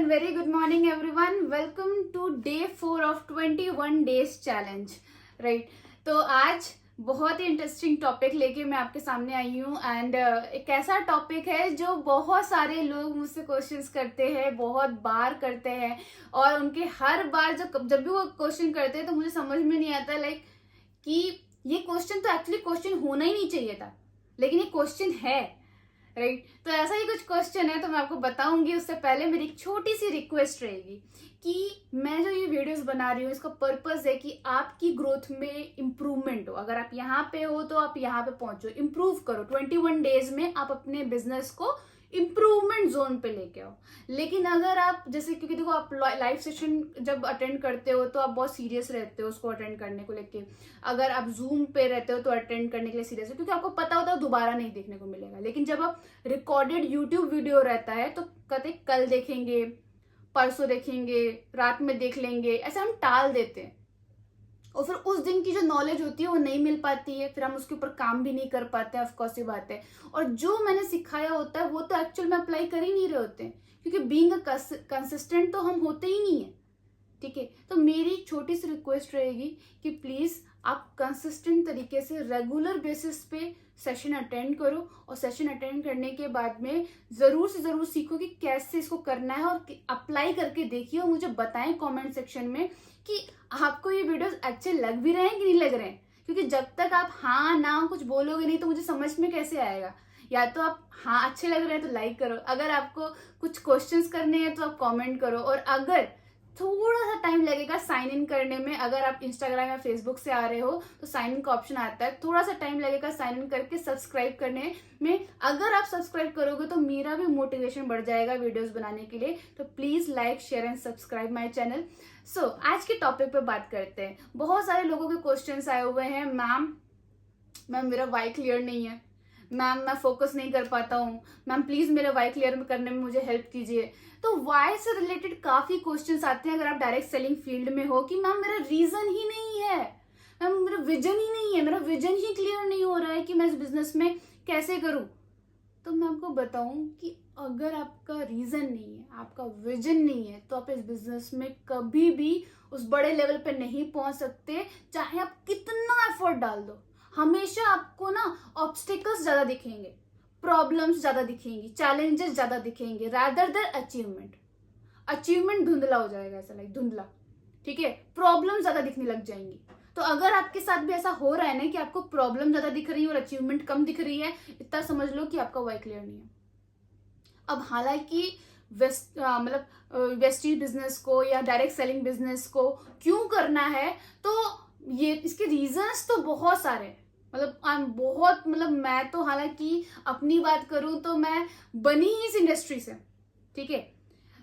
and very good morning everyone. Welcome to day 4 of 21 days challenge. Right. तो आज बहुत ही interesting topic लेके मैं आपके सामने आई हूँ एंड एक ऐसा टॉपिक है जो बहुत सारे लोग मुझसे क्वेश्चंस करते हैं, बहुत बार करते हैं और उनके हर बार जब भी वो क्वेश्चन करते हैं तो मुझे समझ में नहीं आता लाइक कि ये क्वेश्चन तो एक्चुअली क्वेश्चन होना ही नहीं चाहिए था, लेकिन ये क्वेश्चन है. राइट तो ऐसा ही कुछ क्वेश्चन है तो मैं आपको बताऊंगी. उससे पहले मेरी एक छोटी सी रिक्वेस्ट रहेगी कि मैं जो ये वीडियोस बना रही हूँ इसका पर्पस है कि आपकी ग्रोथ में इम्प्रूवमेंट हो. अगर आप यहाँ पे हो तो आप यहाँ पे पहुंचो, इम्प्रूव करो. 21 डेज में आप अपने बिजनेस को इम्प्रूवमेंट जोन पे लेके आओ. लेकिन अगर आप जैसे क्योंकि देखो आप लाइव सेशन जब अटेंड करते हो तो आप बहुत सीरियस रहते हो उसको अटेंड करने को लेके. अगर आप जूम पे रहते हो तो अटेंड करने के लिए सीरियस हो क्योंकि आपको पता होता है दोबारा नहीं देखने को मिलेगा. लेकिन जब आप रिकॉर्डेड यूट्यूब वीडियो रहता है तो कहते कल देखेंगे, परसों देखेंगे, रात में देख लेंगे, ऐसे हम टाल देते हैं और फिर उस दिन की जो नॉलेज होती है वो नहीं मिल पाती है, फिर हम उसके ऊपर काम भी नहीं कर पाते हैं. ऑफकोर्स ये बात है. और जो मैंने सिखाया होता है वो तो एक्चुअल में अप्लाई कर ही नहीं रहे होते हैं क्योंकि बीइंग कंसिस्टेंट तो हम होते ही नहीं है. ठीक है. तो मेरी छोटी सी रिक्वेस्ट रहेगी कि प्लीज आप कंसिस्टेंट तरीके से रेगुलर बेसिस पे सेशन अटेंड करो और सेशन अटेंड करने के बाद में जरूर से जरूर सीखो कि कैसे इसको करना है और अप्लाई करके देखिए और मुझे बताएं कमेंट सेक्शन में कि आपको ये वीडियोस अच्छे लग भी रहे हैं कि नहीं लग रहे हैं. क्योंकि जब तक आप हाँ ना कुछ बोलोगे नहीं तो मुझे समझ में कैसे आएगा. या तो आप हाँ अच्छे लग रहे हैं तो लाइक करो, अगर आपको कुछ क्वेश्चंस करने हैं तो आप कमेंट करो. और अगर थोड़ा सा टाइम लगेगा साइन इन करने में, अगर आप इंस्टाग्राम या फेसबुक से आ रहे हो तो साइन इन का ऑप्शन आता है, थोड़ा सा टाइम लगेगा साइन इन करके सब्सक्राइब करने में. अगर आप सब्सक्राइब करोगे तो मेरा भी मोटिवेशन बढ़ जाएगा वीडियोस बनाने के लिए. तो please like share and subscribe my channel. So आज के टॉपिक पे बात करते हैं. बहुत सारे लोगों के क्वेश्चंस आए हुए हैं. मैम मेरा वाई क्लियर नहीं है, मैम मैं फोकस नहीं कर पाता हूँ, मैम प्लीज मेरे वाई क्लियर करने में मुझे हेल्प कीजिए. तो वाई से रिलेटेड काफी क्वेश्चंस आते हैं अगर आप डायरेक्ट सेलिंग फील्ड में हो कि मैम मेरा रीजन ही नहीं है, मैम मेरा विजन ही नहीं है, मेरा विजन ही क्लियर नहीं हो रहा है कि मैं इस बिजनेस में कैसे करूं. तो मैं आपको बताऊं कि अगर आपका रीजन नहीं है, आपका विजन नहीं है तो आप इस बिजनेस में कभी भी उस बड़े लेवल पे नहीं पहुंच सकते, चाहे आप कितना एफर्ट डाल दो. हमेशा आपको ना ऑब्स्टिकल्स ज्यादा दिखेंगे, प्रॉब्लम्स ज्यादा दिखेंगी, चैलेंजेस ज्यादा दिखेंगे रादर देन अचीवमेंट. अचीवमेंट धुंधला हो जाएगा, ऐसा लाइक धुंधला. ठीक है. प्रॉब्लम ज्यादा दिखने लग जाएंगी. तो अगर आपके साथ भी ऐसा हो रहा है ना कि आपको प्रॉब्लम ज्यादा दिख रही है और अचीवमेंट कम दिख रही है, इतना समझ लो कि आपका वाई क्लियर नहीं है. अब हालांकि वेस्टीज बिजनेस को या डायरेक्ट सेलिंग बिजनेस को क्यों करना है तो ये इसके रीजंस तो बहुत सारे हैं. मैं तो हालांकि अपनी बात करूं तो मैं बनी ही इस इंडस्ट्री से. ठीक है.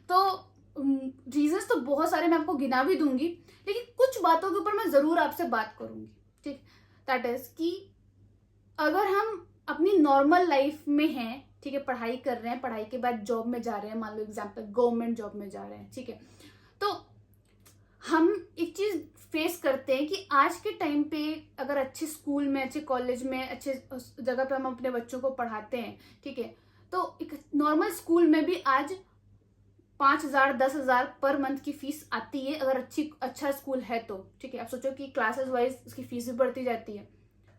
तो रीजंस तो बहुत सारे मैं आपको गिना भी दूंगी, लेकिन कुछ बातों के ऊपर मैं जरूर आपसे बात करूंगी. ठीक. दैट इज कि अगर हम अपनी नॉर्मल लाइफ में हैं, ठीक है, पढ़ाई कर रहे हैं, पढ़ाई के बाद जॉब में जा रहे हैं, मान लो एग्जाम्पल गवर्नमेंट जॉब में जा रहे हैं. ठीक है. तो हम एक चीज फेस करते हैं कि आज के टाइम पे अगर अच्छे स्कूल में, अच्छे कॉलेज में, अच्छे जगह पे हम अपने बच्चों को पढ़ाते हैं, ठीक है, तो एक नॉर्मल स्कूल में भी आज 5,000 10,000 पर मंथ की फीस आती है अगर अच्छा स्कूल है तो. ठीक है. आप सोचो कि क्लासेस वाइज उसकी फीस भी बढ़ती जाती है.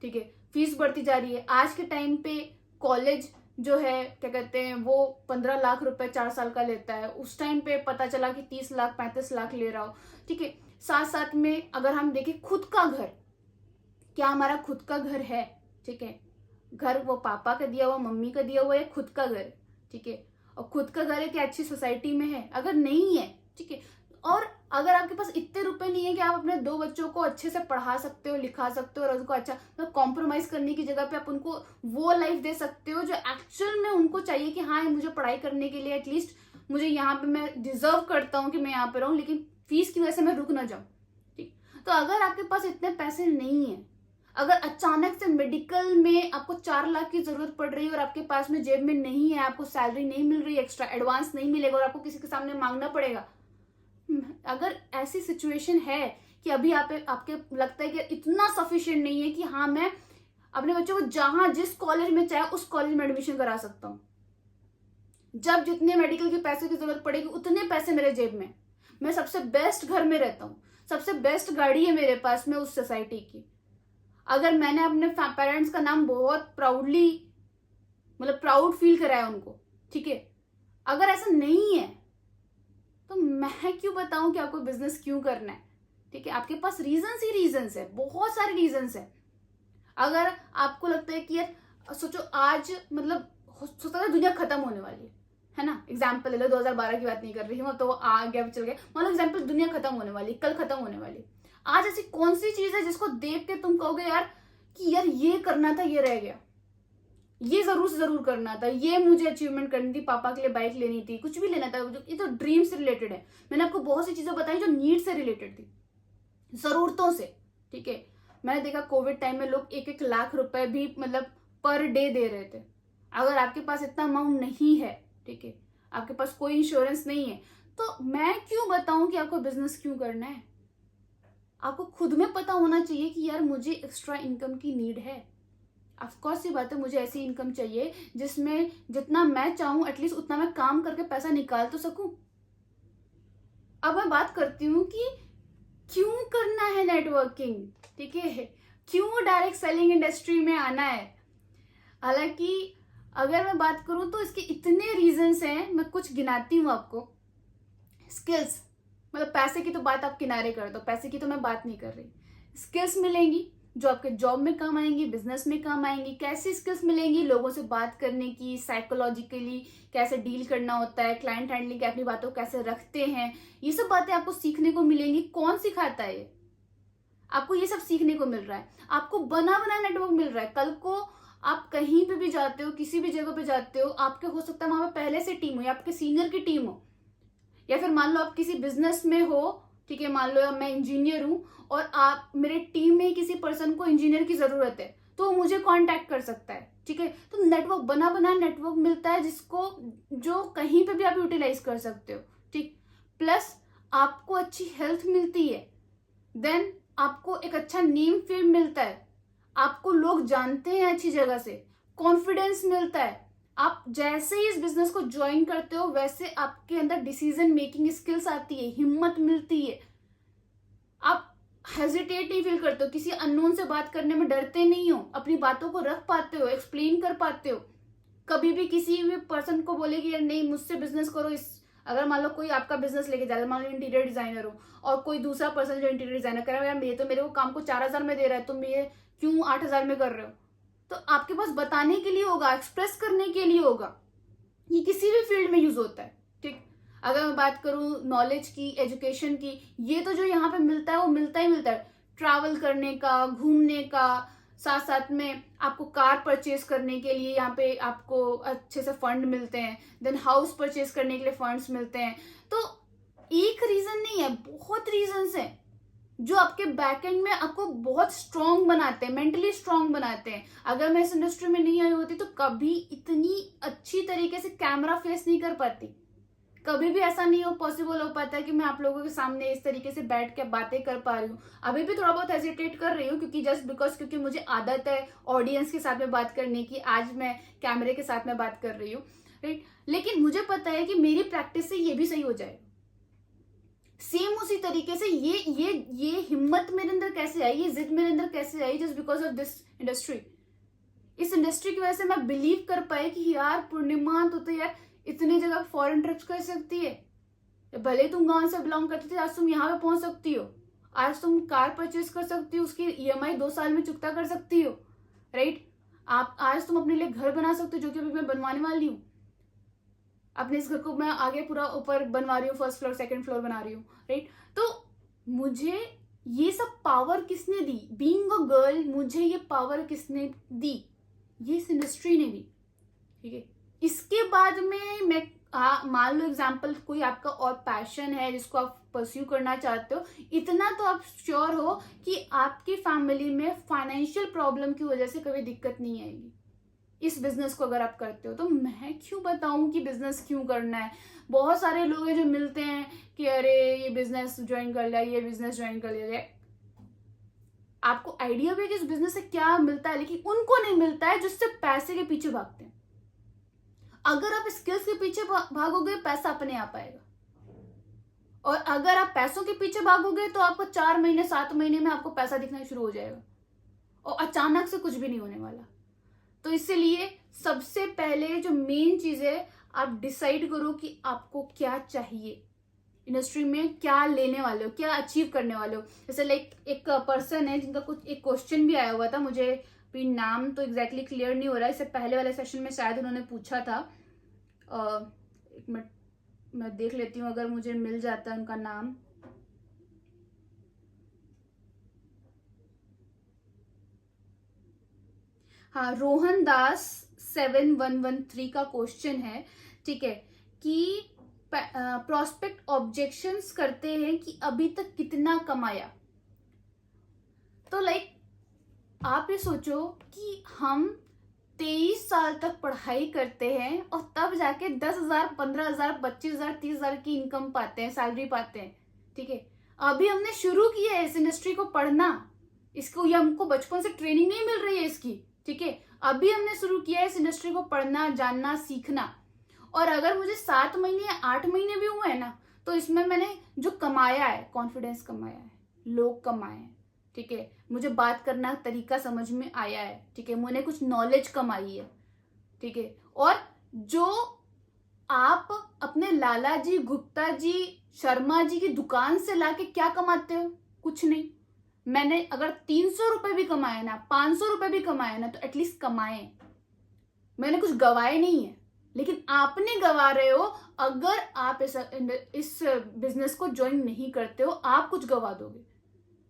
ठीक है. फीस बढ़ती जा रही है. आज के टाइम पे कॉलेज जो है क्या कहते हैं वो 15 लाख रुपए 4 साल का लेता है. उस टाइम पे पता चला कि 30 लाख 35 लाख ले रहा हो. ठीक है. साथ साथ में अगर हम देखें खुद का घर, क्या हमारा खुद का घर है? ठीक है. घर वो पापा का दिया हुआ, मम्मी का दिया हुआ है, खुद का घर. ठीक है. और खुद का घर है कि अच्छी सोसाइटी में है? अगर नहीं है, ठीक है, और अगर आपके पास इतने रुपए नहीं है कि आप अपने 2 बच्चों को अच्छे से पढ़ा सकते हो, लिखा सकते हो और उनको अच्छा मतलब कॉम्प्रोमाइज करने की जगह पे आप उनको वो लाइफ दे सकते हो जो एक्चुअल में उनको चाहिए कि हाँ मुझे पढ़ाई करने के लिए एटलीस्ट मुझे यहाँ पे मैं डिजर्व करता हूँ कि मैं यहाँ पे रहूँ, लेकिन फीस की वजह से मैं रुक ना जाऊँ. ठीक. तो अगर आपके पास इतने पैसे नहीं है, अगर अचानक से मेडिकल में आपको 4 लाख की जरूरत पड़ रही है और आपके पास में जेब में नहीं है, आपको सैलरी नहीं मिल रही, एक्स्ट्रा एडवांस नहीं मिलेगा और आपको किसी के सामने मांगना पड़ेगा, अगर ऐसी सिचुएशन है कि अभी आपके लगता है कि इतना सफिशिएंट नहीं है कि हाँ मैं अपने बच्चों को जहां जिस कॉलेज में चाहे उस कॉलेज में एडमिशन करा सकता हूँ, जब जितने मेडिकल के पैसे की जरूरत पड़ेगी उतने पैसे मेरे जेब में, मैं सबसे बेस्ट घर में रहता हूँ, सबसे बेस्ट गाड़ी है मेरे पास में उस सोसाइटी की। अगर मैंने अपने पेरेंट्स का नाम बहुत प्राउडली, मतलब प्राउड फील कराया उनको, ठीक है, अगर ऐसा नहीं है तो मैं क्यों बताऊं कि आपको बिजनेस क्यों करना है? ठीक है, आपके पास रीजंस ही रीजंस है, बहुत सारे रीजंस है। अगर आपको लगता है कि यार सोचो आज मतलब सोचता है दुनिया खत्म होने वाली है ना, एग्जाम्पल ले लो, 2012 की बात नहीं कर रही हूँ, तो वो आ गया चल गया, मतलब एग्जाम्पल दुनिया खत्म होने वाली, कल खत्म होने वाली। आज ऐसी कौन सी चीज है जिसको देख के तुम कहोगे यार कि यार ये करना था, ये रह गया, ये जरूर से जरूर करना था, ये मुझे अचीवमेंट करनी थी, पापा के लिए बाइक लेनी थी, कुछ भी लेना था, ये तो ड्रीम से रिलेटेड है। मैंने आपको बहुत सी चीजें बताई जो नीड से रिलेटेड थी, जरूरतों से, ठीक है। मैंने देखा कोविड टाइम में लोग 1-1 लाख रुपए भी मतलब पर डे दे रहे थे। अगर आपके पास इतना अमाउंट नहीं है, ठीक है, आपके पास कोई इंश्योरेंस नहीं है, तो मैं क्यों बताऊं कि आपको बिजनेस क्यों करना है? आपको खुद में पता होना चाहिए कि यार मुझे एक्स्ट्रा इनकम की नीड है। ऑफकोर्स ये बात है, मुझे ऐसी इनकम चाहिए जिसमें जितना मैं चाहूं एटलीस्ट उतना मैं काम करके पैसा निकाल तो सकूं। अब मैं बात करती हूँ कि क्यों करना है नेटवर्किंग, ठीक है, क्यों डायरेक्ट सेलिंग इंडस्ट्री में आना है। हालांकि अगर मैं बात करूं तो इसके इतने रीजंस हैं, मैं कुछ गिनाती हूं आपको। स्किल्स, मतलब पैसे की तो बात आप किनारे कर दो, पैसे की तो मैं बात नहीं कर रही। स्किल्स मिलेंगी जो आपके जॉब में काम आएंगी, बिजनेस में काम आएंगी। कैसी स्किल्स मिलेंगी? लोगों से बात करने की, साइकोलॉजिकली कैसे डील करना होता है, क्लाइंट हैंडलिंग, अपनी बातों को कैसे रखते हैं, ये सब बातें आपको सीखने को मिलेंगी। कौन सिखाता है ये? आपको ये सब सीखने को मिल रहा है, आपको बना बना नेटवर्क मिल रहा है। कल को आप कहीं पे भी जाते हो, किसी भी जगह पे जाते हो, आपके हो सकता है वहां पे पहले से टीम हो या आपके सीनियर की टीम हो, या फिर मान लो आप किसी बिजनेस में हो, ठीक है, मान लो मैं इंजीनियर हूं और आप मेरे टीम में किसी पर्सन को इंजीनियर की जरूरत है तो वो मुझे कांटेक्ट कर सकता है, ठीक है। तो नेटवर्क, बना बना नेटवर्क मिलता है जिसको जो कहीं पे भी आप यूटिलाइज कर सकते हो, ठीक। प्लस आपको अच्छी हेल्थ मिलती है, देन आपको एक अच्छा नेम फेम मिलता है, आपको लोग जानते हैं अच्छी जगह से, कॉन्फिडेंस मिलता है। आप जैसे ही इस बिजनेस को ज्वाइन करते हो वैसे आपके अंदर डिसीजन मेकिंग स्किल्स आती है, हिम्मत मिलती है, आप हेजिटेट नहीं फील करते हो, किसी अननोन से बात करने में डरते नहीं हो, अपनी बातों को रख पाते हो, एक्सप्लेन कर पाते हो। कभी भी किसी भी पर्सन को बोले कि यार नहीं मुझसे बिजनेस करो, इस अगर मान लो कोई आपका बिजनेस लेके जा रहा है, मान लो इंटीरियर डिजाइनर हो और कोई दूसरा पर्सन जो इंटीरियर डिजाइनर कर रहा है, यार ये तो मेरे को काम को 4,000 में दे रहा है, तुम ये क्यों 8,000 में कर रहे हो? तो आपके पास बताने के लिए होगा, एक्सप्रेस करने के लिए होगा। ये किसी भी फील्ड में यूज होता है, ठीक। अगर मैं बात करूं नॉलेज की, एजुकेशन की, ये तो जो यहाँ पे मिलता है वो मिलता ही मिलता है। ट्रैवल करने का, घूमने का, साथ साथ में आपको कार परचेज करने के लिए यहाँ पे आपको अच्छे से फंड मिलते हैं, देन हाउस परचेज करने के लिए फंड्स मिलते हैं। तो एक रीजन नहीं है, बहुत रीजंस हैं जो आपके बैकएंड में आपको बहुत स्ट्रांग बनाते हैं, मेंटली स्ट्रांग बनाते हैं। अगर मैं इस इंडस्ट्री में नहीं आई होती तो कभी इतनी अच्छी तरीके से कैमरा फेस नहीं कर पाती, कभी भी ऐसा नहीं हो पॉसिबल हो पाता है कि मैं आप लोगों के सामने इस तरीके से बैठ के बातें कर पा रही हूँ। अभी भी थोड़ा बहुत हेजिटेट कर रही हूँ क्योंकि जस्ट बिकॉज क्योंकि मुझे आदत है ऑडियंस के साथ में बात करने की, आज मैं कैमरे के साथ में बात कर रही हूँ, राइट। लेकिन मुझे पता है कि मेरी प्रैक्टिस से ये भी सही हो जाए। सेम उसी तरीके से ये हिम्मत मेरे अंदर कैसे आई, ये जिद मेरे अंदर कैसे आई, just because of this industry. इस इंडस्ट्री की वजह से मैं बिलीव कर पाई कि यार पूर्णिमा तो यार इतनी जगह फॉरेन ट्रिप्स कर सकती है, भले तुम गांव से बिलोंग करती थी, आज तुम यहाँ पे पहुंच सकती हो, आज तुम कार परचेज कर सकती हो, उसकी ईएमआई 2 साल में चुकता कर सकती हो, राइट। आप आज तुम अपने लिए घर बना सकते हो, जो कि अभी मैं बनवाने वाली हूँ। अपने इस घर को मैं आगे पूरा ऊपर बनवा रही हूँ, फर्स्ट फ्लोर सेकंड फ्लोर बना रही हूँ, राइट। तो मुझे ये सब पावर किसने दी? बीइंग अ गर्ल मुझे ये पावर किसने दी? ये इस इंडस्ट्री ने दी, ठीक है। इसके बाद में मैं मान लो एग्जाम्पल कोई आपका और पैशन है जिसको आप परस्यू करना चाहते हो, इतना तो आप श्योर हो कि आपकी फैमिली में फाइनेंशियल प्रॉब्लम की वजह से कभी दिक्कत नहीं आएगी इस बिजनेस को अगर आप करते हो। तो मैं क्यों बताऊं कि बिजनेस क्यों करना है? बहुत सारे लोग हैं जो मिलते हैं कि अरे ये बिजनेस ज्वाइन कर लिया, ये बिजनेस ज्वाइन कर लिया। आपको आइडिया भी है कि इस बिजनेस से क्या मिलता है, लेकिन उनको नहीं मिलता है जिससे पैसे के पीछे भागते हैं। अगर आप स्किल्स के पीछे भागोगे, पैसा अपने आप आएगा। और अगर आप पैसों के पीछे भागोगे तो आपको 4 महीने 7 महीने में आपको पैसा दिखना शुरू हो जाएगा, और अचानक से कुछ भी नहीं होने वाला। तो इसलिए सबसे पहले जो मेन चीज है, आप डिसाइड करो कि आपको क्या चाहिए, इंडस्ट्री में क्या लेने वाले हो, क्या अचीव करने वाले हो। जैसे लाइक एक पर्सन है जिनका कुछ एक क्वेश्चन भी आया हुआ था, मुझे भी नाम तो एग्जैक्टली क्लियर नहीं हो रहा है, इससे पहले वाले सेशन में शायद उन्होंने पूछा था। एक मिनट मैं देख लेती हूँ अगर मुझे मिल जाता है उनका नाम। हाँ, रोहन दास 7113 का क्वेश्चन है, ठीक है, कि प्रोस्पेक्ट ऑब्जेक्शंस करते हैं कि अभी तक कितना कमाया। तो लाइक आप ये सोचो कि हम 23 साल तक पढ़ाई करते हैं और तब जाके 10,000, 15,000, 25,000, 30,000 की इनकम पाते हैं, सैलरी पाते हैं, ठीक है। अभी हमने शुरू किया है इस इंडस्ट्री को पढ़ना, इसको, ये हमको बचपन से ट्रेनिंग नहीं मिल रही है इसकी, ठीक है। अभी हमने शुरू किया है इस इंडस्ट्री को पढ़ना, जानना, सीखना। और अगर मुझे 7 महीने या 8 महीने भी हुए हैं ना, तो इसमें मैंने जो कमाया है, कॉन्फिडेंस कमाया है, लोग कमाए हैं, ठीक है, मुझे बात करना तरीका समझ में आया है, ठीक है, मैंने कुछ नॉलेज कमाई है, ठीक है। और जो आप अपने लाला जी, गुप्ता जी, शर्मा जी की दुकान से लाके क्या कमाते हो? कुछ नहीं। मैंने अगर 300 रुपए भी कमाए ना, 500 रुपए भी कमाए ना, तो एटलीस्ट कमाए, मैंने कुछ गवाए नहीं है। लेकिन आपने गवा रहे हो, अगर आप इस बिजनेस को ज्वाइन नहीं करते हो, आप कुछ गवा दोगे।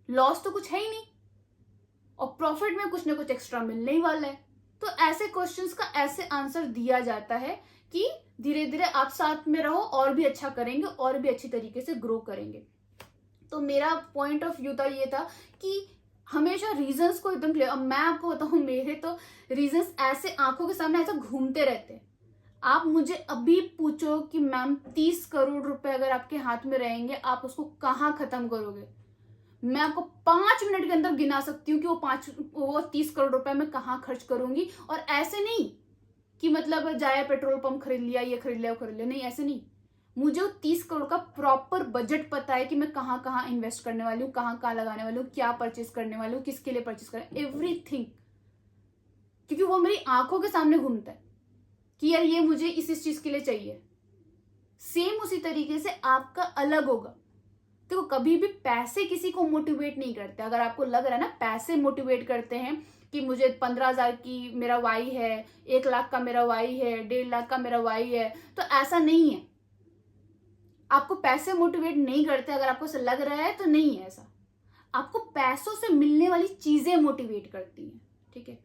लॉस तो कुछ है ही नहीं, और प्रॉफिट में कुछ ना कुछ एक्स्ट्रा मिलने ही वाला है। तो ऐसे क्वेश्चंस का ऐसे आंसर दिया जाता है कि धीरे धीरे आप साथ में रहो, और भी अच्छा करेंगे, और भी अच्छी तरीके से ग्रो करेंगे। तो मेरा पॉइंट ऑफ व्यू था, ये था कि हमेशा रीजंस को एकदम क्लियर। अब मैं आपको बताऊं, मेरे तो रीजंस ऐसे आंखों के सामने ऐसा घूमते रहते हैं। आप मुझे अभी पूछो कि मैम 30 करोड़ रुपए अगर आपके हाथ में रहेंगे, आप उसको कहाँ खत्म करोगे? मैं आपको 5 मिनट के अंदर गिना सकती हूँ कि वो 30 करोड़ रुपए मैं कहाँ खर्च करूंगी। और ऐसे नहीं कि मतलब जाया पेट्रोल पंप खरीद लिया, ये खरीद लिया, वो खरीद लिया, नहीं, ऐसे नहीं। मुझे वो 30 करोड़ का प्रॉपर बजट पता है कि मैं कहाँ कहाँ इन्वेस्ट करने वाली हूँ, कहाँ कहाँ लगाने वाली हूँ, क्या परचेज करने वाली हूँ, किसके लिए परचेज करना, एवरीथिंग। क्योंकि वो मेरी आंखों के सामने घूमता है कि यार ये मुझे इस चीज के लिए चाहिए। सेम उसी तरीके से आपका अलग होगा। देखो, कभी भी पैसे किसी को मोटिवेट नहीं करते। अगर आपको लग रहा है ना पैसे मोटिवेट करते हैं कि मुझे 15,000 की मेरा वाई है, 1 लाख का मेरा वाई है, 1.5 लाख का मेरा वाई है, तो ऐसा नहीं है। आपको पैसे मोटिवेट नहीं करते, अगर आपको ऐसा लग रहा है तो नहीं है ऐसा। आपको पैसों से मिलने वाली चीजें मोटिवेट करती हैं, ठीक है।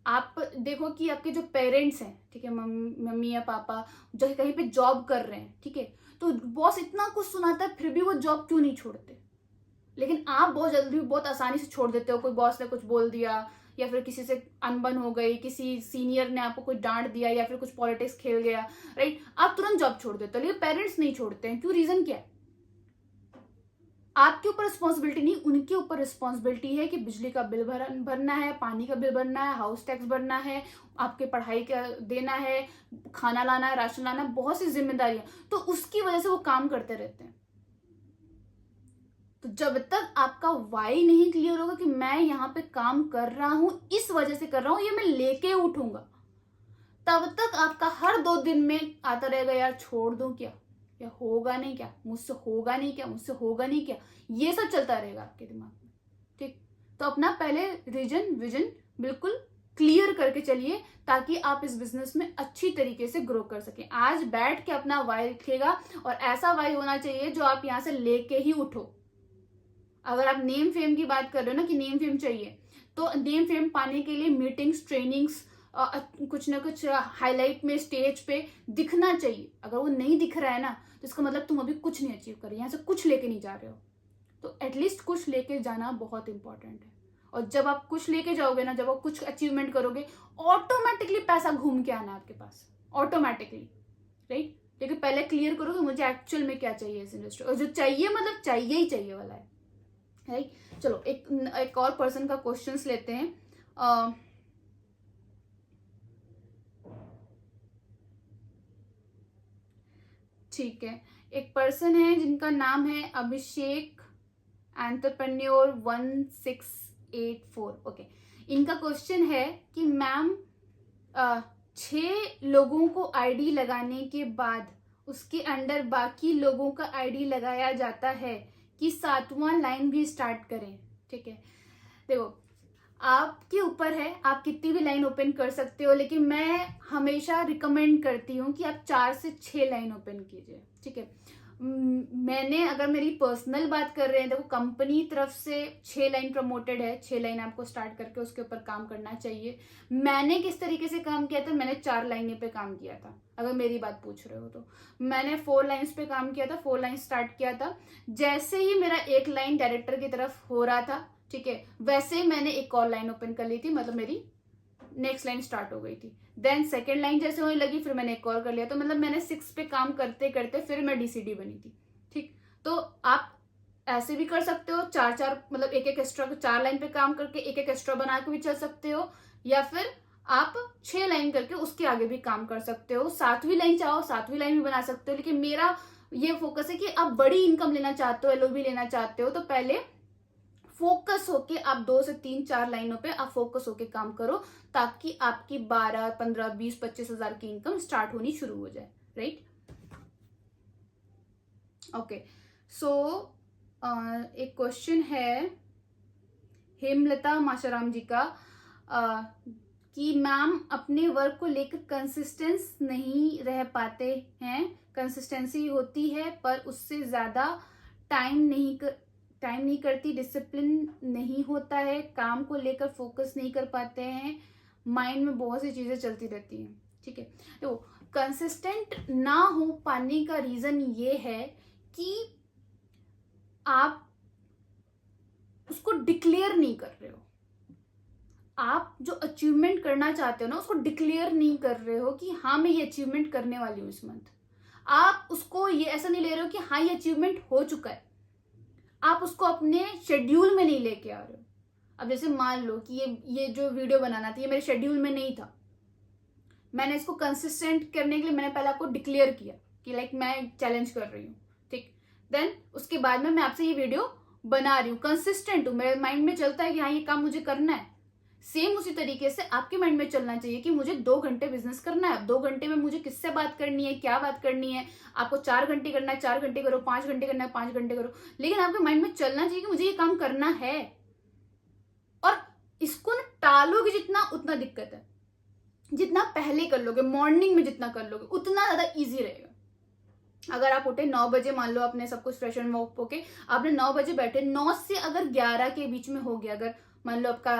आप देखो कि आपके जो पेरेंट्स हैं, ठीक है, मम्मी या पापा जो कहीं पे जॉब कर रहे हैं, ठीक है, तो बॉस इतना कुछ सुनाता है, फिर भी वो जॉब क्यों नहीं छोड़ते? लेकिन आप बहुत जल्दी, बहुत आसानी से छोड़ देते हो। कोई बॉस ने कुछ बोल दिया, या फिर किसी से अनबन हो गई, किसी सीनियर ने आपको कुछ डांट दिया, या फिर कुछ पॉलिटिक्स खेल गया, राइट, आप तुरंत जॉब छोड़ देते हो। लेकिन पेरेंट्स नहीं छोड़ते हैं, क्यों? रीजन क्या है? आपके ऊपर रिस्पॉन्सिबिलिटी नहीं, उनके ऊपर रिस्पॉन्सिबिलिटी है कि बिजली का बिल भरना है, पानी का बिल भरना है, हाउस टैक्स भरना है, आपके पढ़ाई का देना है, खाना लाना है, राशन लाना है, बहुत सी जिम्मेदारियां। तो उसकी वजह से वो काम करते रहते हैं। तो जब तक आपका वाई नहीं क्लियर होगा कि मैं यहाँ पे काम कर रहा हूं, इस वजह से कर रहा हूं, ये मैं लेके उठूंगा, तब तक आपका हर 2 दिन में आता रहेगा, यार छोड़ दूं क्या, या होगा नहीं क्या, मुझसे होगा नहीं क्या, मुझसे होगा नहीं क्या, ये सब चलता रहेगा आपके दिमाग में, ठीक। तो अपना पहले विजन बिल्कुल क्लियर करके चलिए, ताकि आप इस बिजनेस में अच्छी तरीके से ग्रो कर सकें। आज बैठ के अपना वाई लिखेगा, और ऐसा वाई होना चाहिए जो आप यहाँ से लेके ही उठो। अगर आप नेम फेम की बात कर रहे हो ना कि नेम फेम चाहिए, तो नेम फेम पाने के लिए मीटिंग्स, ट्रेनिंग्स, कुछ ना कुछ हाईलाइट में, स्टेज पे दिखना चाहिए। अगर वो नहीं दिख रहा है ना, तो इसका मतलब तुम अभी कुछ नहीं अचीव कर रहे, यहाँ से कुछ लेके नहीं जा रहे हो। तो एटलीस्ट कुछ लेके जाना बहुत इंपॉर्टेंट है। और जब आप कुछ लेके जाओगे ना, जब आप कुछ अचीवमेंट करोगे, ऑटोमेटिकली पैसा घूम के आना आपके पास, ऑटोमेटिकली, राइट। लेकिन पहले क्लियर करो कि मुझे एक्चुअल में क्या चाहिए इस इंडस्ट्री, और जो चाहिए मतलब चाहिए ही चाहिए वाला है, राइट। चलो एक और पर्सन का क्वेश्चंस लेते हैं। ठीक है, एक पर्सन है जिनका नाम है अभिषेक एंटरप्रेन्योर 1684। ओके, इनका क्वेश्चन है कि मैम 6 लोगों को आईडी लगाने के बाद उसके अंडर बाकी लोगों का आईडी लगाया जाता है कि 7वां लाइन भी स्टार्ट करें। ठीक है, देखो आपके ऊपर है, आप कितनी भी लाइन ओपन कर सकते हो, लेकिन मैं हमेशा रिकमेंड करती हूँ कि आप 4 से 6 लाइन ओपन कीजिए। ठीक है, मैंने अगर मेरी पर्सनल बात कर रहे हैं, देखो कंपनी तरफ से 6 लाइन प्रमोटेड है, 6 लाइन आपको स्टार्ट करके उसके ऊपर काम करना चाहिए। मैंने किस तरीके से काम किया था, मैंने 4 लाइनें पे काम किया था। अगर मेरी बात पूछ रहे हो तो मैंने 4 लाइन्स पे काम किया था, 4 लाइन स्टार्ट किया था। जैसे ही मेरा एक लाइन डायरेक्टर की तरफ हो रहा था, ठीक है, वैसे ही मैंने एक और लाइन ओपन कर ली थी, मतलब मेरी नेक्स्ट लाइन स्टार्ट हो गई थी। देन सेकेंड लाइन जैसे होने लगी, फिर मैंने एक और कर लिया। तो मतलब मैंने 6 पे काम करते करते फिर मैं डीसीडी बनी थी। ठीक, तो आप ऐसे भी कर सकते हो, 4 मतलब एक एक्स्ट्रा 4 लाइन पे काम करके एक एक्स्ट्रा बना के भी चल सकते हो, या फिर आप 6 लाइन करके उसके आगे भी काम कर सकते हो। 7वीं लाइन चाहो 7वीं लाइन भी बना सकते हो। लेकिन मेरा ये फोकस है कि आप बड़ी इनकम लेना चाहते हो, एलओबी लेना चाहते हो, तो पहले फोकस होके आप 2 से 3-4 लाइनों पे आप फोकस होके काम करो, ताकि आपकी 12, 15, 20, 25 हजार की इनकम स्टार्ट होनी शुरू हो जाए। Right, okay. सो एक क्वेश्चन है हेमलता माशाराम जी का कि मैम अपने वर्क को लेकर कंसिस्टेंस नहीं रह पाते हैं, कंसिस्टेंसी होती है पर उससे ज्यादा टाइम नहीं करती, डिसिप्लिन नहीं होता है, काम को लेकर फोकस नहीं कर पाते हैं, माइंड में बहुत सी चीजें चलती रहती हैं। ठीक है, तो कंसिस्टेंट ना हो पाने का रीजन ये है कि आप उसको डिक्लेयर नहीं कर रहे हो। आप जो अचीवमेंट करना चाहते हो ना, उसको डिक्लेयर नहीं कर रहे हो कि हाँ मैं ये अचीवमेंट करने वाली हूँ इस मंथ। आप उसको ये ऐसा नहीं ले रहे हो कि हाँ ये अचीवमेंट हो चुका है, आप उसको अपने शेड्यूल में नहीं लेके आ रहे हो। अब जैसे मान लो कि ये जो वीडियो बनाना था, ये मेरे शेड्यूल में नहीं था, मैंने इसको कंसिस्टेंट करने के लिए मैंने पहले आपको डिक्लेयर किया कि लाइक मैं चैलेंज कर रही हूँ। ठीक, देन उसके बाद में मैं आपसे ये वीडियो बना रही हूँ, कंसिस्टेंट हूँ, मेरे माइंड में चलता है कि हाँ ये काम मुझे करना है। सेम उसी तरीके से आपके माइंड में चलना चाहिए कि मुझे 2 घंटे बिजनेस करना है। 2 घंटे में मुझे किससे बात करनी है, क्या बात करनी है। आपको 4 घंटे करना है, 4 घंटे करो, 5 घंटे करना है, 5 घंटे करो, लेकिन आपके माइंड में चलना चाहिए कि मुझे ये काम करना है। और इसको ना टालोगे जितना उतना दिक्कत है। जितना पहले कर लोगे, मॉर्निंग में जितना कर लोगे उतना ज्यादा इजी रहेगा। अगर आप उठे 9 बजे, मान लो आपने सब कुछ फ्रेश एंड वॉक होके आपने 9 बजे बैठे, 9 से अगर 11 के बीच में हो गया, अगर मान लो आपका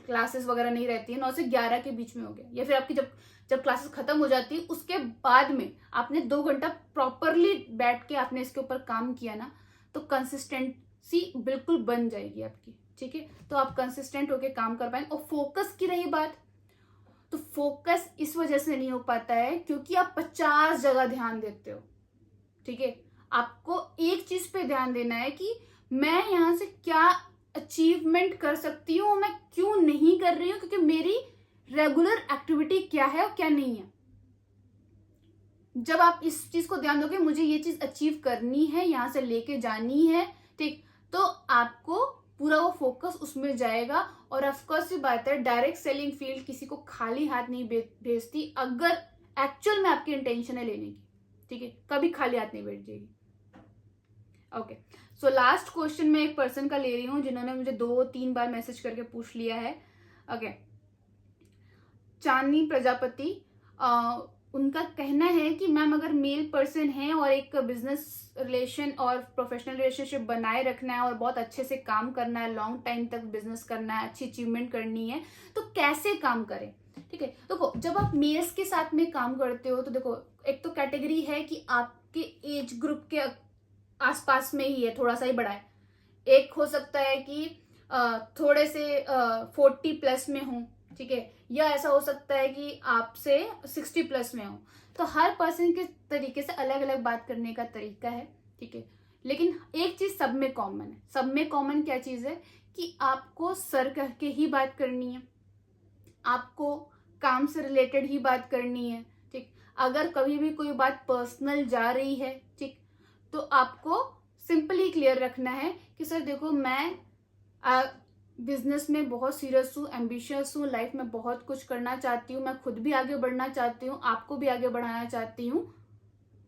क्लासेस वगैरह नहीं रहती है, 9 से 11 के बीच में हो गया, या फिर आपकी जब क्लासेस खत्म हो जाती है उसके बाद में आपने 2 घंटा प्रॉपरली बैठ के आपने इसके ऊपर काम किया ना, तो कंसिस्टेंसी बिल्कुल बन जाएगी आपकी। ठीक है, तो आप कंसिस्टेंट होके काम कर पाएंगे। और फोकस की रही बात, तो फोकस इस वजह से नहीं हो पाता है क्योंकि आप 50 जगह ध्यान देते हो। ठीक है, आपको एक चीज पे ध्यान देना है कि मैं यहां से क्या अचीवमेंट कर सकती हूँ, मैं क्यों नहीं कर रही हूँ, क्योंकि मेरी रेगुलर एक्टिविटी क्या है और क्या नहीं है। जब आप इस चीज को ध्यान दोगे, मुझे ये चीज अचीव करनी है, यहां से लेके जानी है, ठीक, तो आपको पूरा वो फोकस उसमें जाएगा। और ऑफकोर्स ये बात है, डायरेक्ट सेलिंग फील्ड किसी को खाली हाथ नहीं भेजती, अगर एक्चुअल में आपकी इंटेंशन है लेने की। ठीक है, कभी खाली हाथ नहीं बैठ जाएगी। ओके, सो लास्ट क्वेश्चन मैं एक पर्सन का ले रही हूँ जिन्होंने मुझे 2-3 बार मैसेज करके पूछ लिया है। ओके, चांदनी प्रजापति, उनका कहना है कि मैम अगर मेल पर्सन है और एक बिजनेस रिलेशन और प्रोफेशनल रिलेशनशिप बनाए रखना है और बहुत अच्छे से काम करना है, लॉन्ग टाइम तक बिजनेस करना है, अच्छी अचीवमेंट करनी है, तो कैसे काम करें। ठीक है, देखो जब आप मेल्स के साथ में काम करते हो तो देखो एक तो कैटेगरी है कि आपके एज ग्रुप के आसपास में ही है, थोड़ा सा ही बड़ा है। एक हो सकता है कि थोड़े से 40 प्लस में हो, ठीक है, या ऐसा हो सकता है कि आपसे 60 प्लस में हो। तो हर पर्सन के तरीके से अलग अलग बात करने का तरीका है। ठीक है, लेकिन एक चीज सब में कॉमन है। सब में कॉमन क्या चीज है कि आपको सर कह के ही बात करनी है, आपको काम से रिलेटेड ही बात करनी है। ठीक, अगर कभी भी कोई बात पर्सनल जा रही है, ठीक, तो आपको सिंपली क्लियर रखना है कि सर देखो, मैं बिजनेस में बहुत सीरियस हूँ, एम्बिशियस हूँ, लाइफ में बहुत कुछ करना चाहती हूँ, मैं खुद भी आगे बढ़ना चाहती हूँ, आपको भी आगे बढ़ाना चाहती हूँ,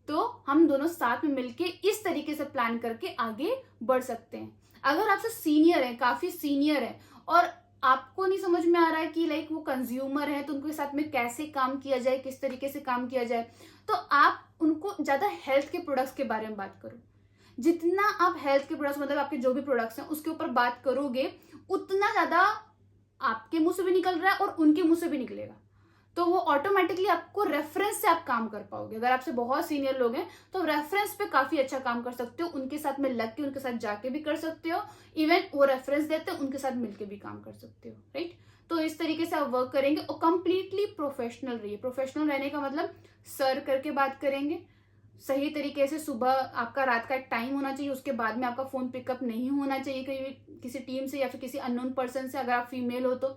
तो हम दोनों साथ में मिलके इस तरीके से प्लान करके आगे बढ़ सकते हैं। अगर आपसे सीनियर है, काफी सीनियर है, और आपको नहीं समझ में आ रहा है कि लाइक वो कंज्यूमर है, तो उनके साथ में कैसे काम किया जाए, किस तरीके से काम किया जाए, तो आप उनको ज्यादा हेल्थ के प्रोडक्ट्स के बारे में बात करो। जितना आप हेल्थ के प्रोडक्ट्स, मतलब आपके जो भी प्रोडक्ट्स हैं उसके ऊपर बात करोगे, उतना ज्यादा आपके मुंह से भी निकल रहा है और उनके मुंह से भी निकलेगा, तो वो ऑटोमेटिकली आपको रेफरेंस से आप काम कर पाओगे। अगर आपसे बहुत सीनियर लोग हैं तो रेफरेंस पे काफी अच्छा काम कर सकते हो, उनके साथ में लग के उनके साथ जाके भी कर सकते हो, इवन वो रेफरेंस देते हैं उनके साथ मिलके भी काम कर सकते हो, राइट। तो इस तरीके से आप वर्क करेंगे और कंप्लीटली प्रोफेशनल रहिए। प्रोफेशनल रहने का मतलब सर करके बात करेंगे, सही तरीके से सुबह आपका रात का एक टाइम होना चाहिए, उसके बाद में आपका फोन पिकअप नहीं होना चाहिए किसी टीम से या फिर किसी अननोन पर्सन से। अगर आप फीमेल हो तो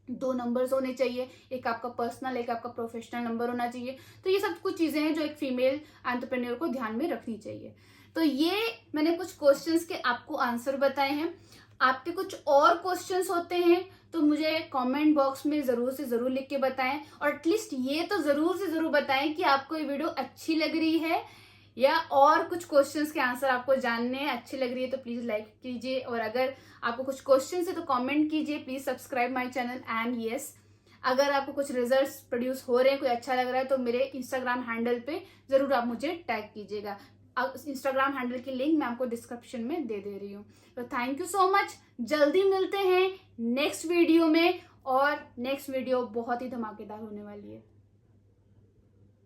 2 नंबर्स होने चाहिए, एक आपका पर्सनल, एक आपका प्रोफेशनल नंबर होना चाहिए। तो ये सब कुछ चीजें हैं जो एक फीमेल एंटरप्रेन्योर को ध्यान में रखनी चाहिए। तो ये मैंने कुछ क्वेश्चंस के आपको आंसर बताए हैं। आपके कुछ और क्वेश्चंस होते हैं तो मुझे कमेंट बॉक्स में जरूर से जरूर लिख के बताएं, और एटलीस्ट ये तो जरूर से जरूर बताएं कि आपको ये वीडियो अच्छी लग रही है, या और कुछ क्वेश्चंस के आंसर आपको जानने हैं, अच्छी लग रही है तो प्लीज लाइक कीजिए, और अगर आपको कुछ क्वेश्चंस है तो कमेंट कीजिए। Please subscribe my channel, and yes, अगर आपको कुछ रिजल्ट्स प्रोड्यूस हो रहे हैं, कोई अच्छा लग रहा है, तो मेरे इंस्टाग्राम हैंडल पे जरूर आप मुझे टैग कीजिएगा। इंस्टाग्राम हैंडल की लिंक मैं आपको डिस्क्रिप्शन में दे रही हूँ। तो थैंक यू सो मच, जल्दी मिलते हैं नेक्स्ट वीडियो में, और नेक्स्ट वीडियो बहुत ही धमाकेदार होने वाली है।